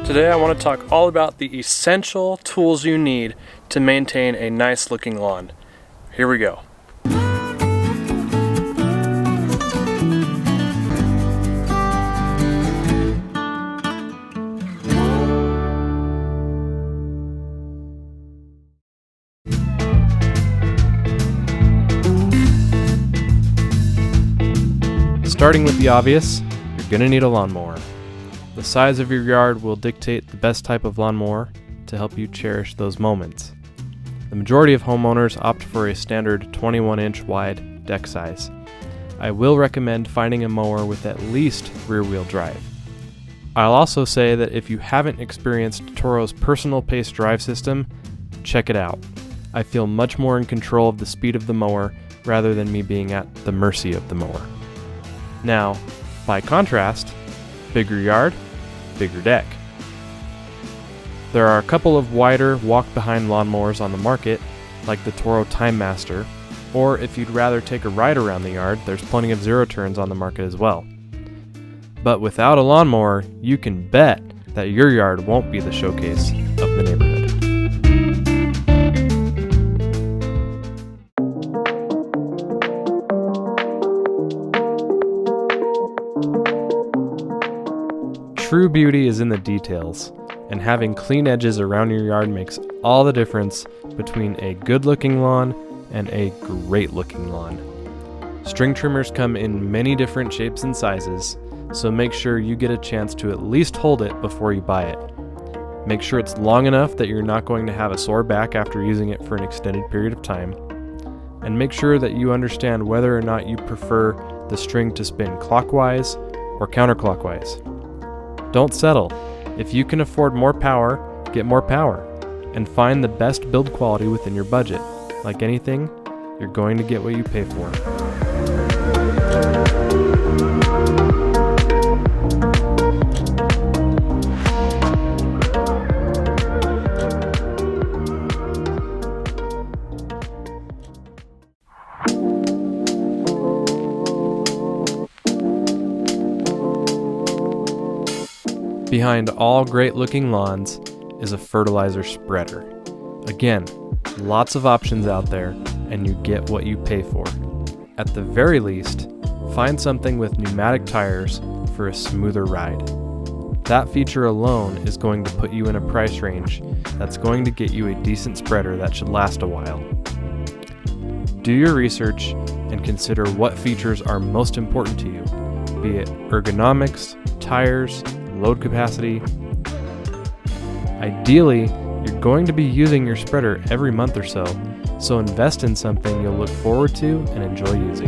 Today I want to talk all about the essential tools you need to maintain a nice looking lawn. Here we go. Starting with the obvious, you're going to need a lawnmower. The size of your yard will dictate the best type of lawnmower to help you cherish those moments. The majority of homeowners opt for a standard 21-inch wide deck size. I will recommend finding a mower with at least rear-wheel drive. I'll also say that if you haven't experienced Toro's personal pace drive system, check it out. I feel much more in control of the speed of the mower rather than me being at the mercy of the mower. Now, by contrast, bigger yard, bigger deck. There are a couple of wider walk-behind lawnmowers on the market, like the Toro Time Master, or if you'd rather take a ride around the yard, there's plenty of zero turns on the market as well. But without a lawnmower, you can bet that your yard won't be the showcase of the neighborhood. True beauty is in the details, and having clean edges around your yard makes all the difference between a good-looking lawn and a great-looking lawn. String trimmers come in many different shapes and sizes, so make sure you get a chance to at least hold it before you buy it. Make sure it's long enough that you're not going to have a sore back after using it for an extended period of time, and make sure that you understand whether or not you prefer the string to spin clockwise or counterclockwise. Don't settle. If you can afford more power, get more power, and find the best build quality within your budget. Like anything, you're going to get what you pay for. Behind all great-looking lawns is a fertilizer spreader. Again, lots of options out there, and you get what you pay for. At the very least, find something with pneumatic tires for a smoother ride. That feature alone is going to put you in a price range that's going to get you a decent spreader that should last a while. Do your research and consider what features are most important to you, be it ergonomics, tires, load capacity. Ideally, you're going to be using your spreader every month or so invest in something you'll look forward to and enjoy using.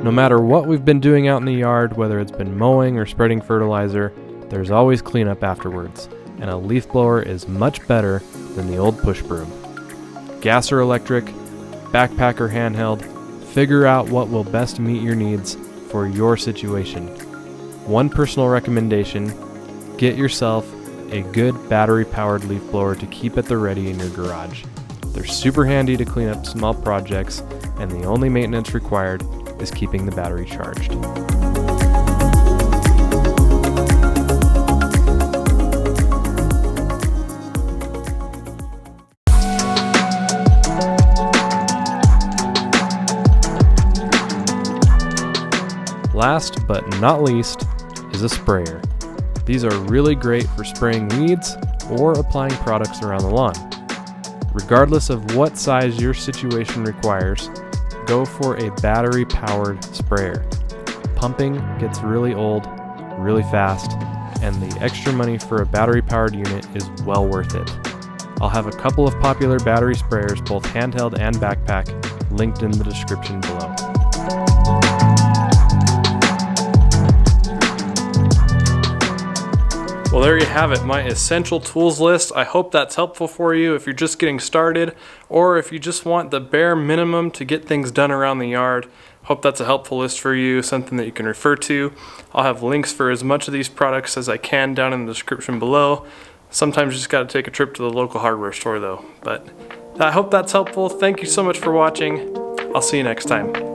No matter what we've been doing out in the yard, whether it's been mowing or spreading fertilizer, there's always cleanup afterwards, and a leaf blower is much better than the old push broom. Gas or electric, backpack or handheld, figure out what will best meet your needs for your situation. One personal recommendation, get yourself a good battery-powered leaf blower to keep at the ready in your garage. They're super handy to clean up small projects, and the only maintenance required is keeping the battery charged. Last but not least is a sprayer. These are really great for spraying weeds or applying products around the lawn. Regardless of what size your situation requires, go for a battery-powered sprayer. Pumping gets really old, really fast, and the extra money for a battery-powered unit is well worth it. I'll have a couple of popular battery sprayers, both handheld and backpack, linked in the description below. Well, there you have it, my essential tools list. I hope that's helpful for you if you're just getting started, or if you just want the bare minimum to get things done around the yard. Hope that's a helpful list for you, something that you can refer to. I'll have links for as much of these products as I can down in the description below. Sometimes you just got to take a trip to the local hardware store though. But I hope that's helpful. Thank you so much for watching. I'll see you next time.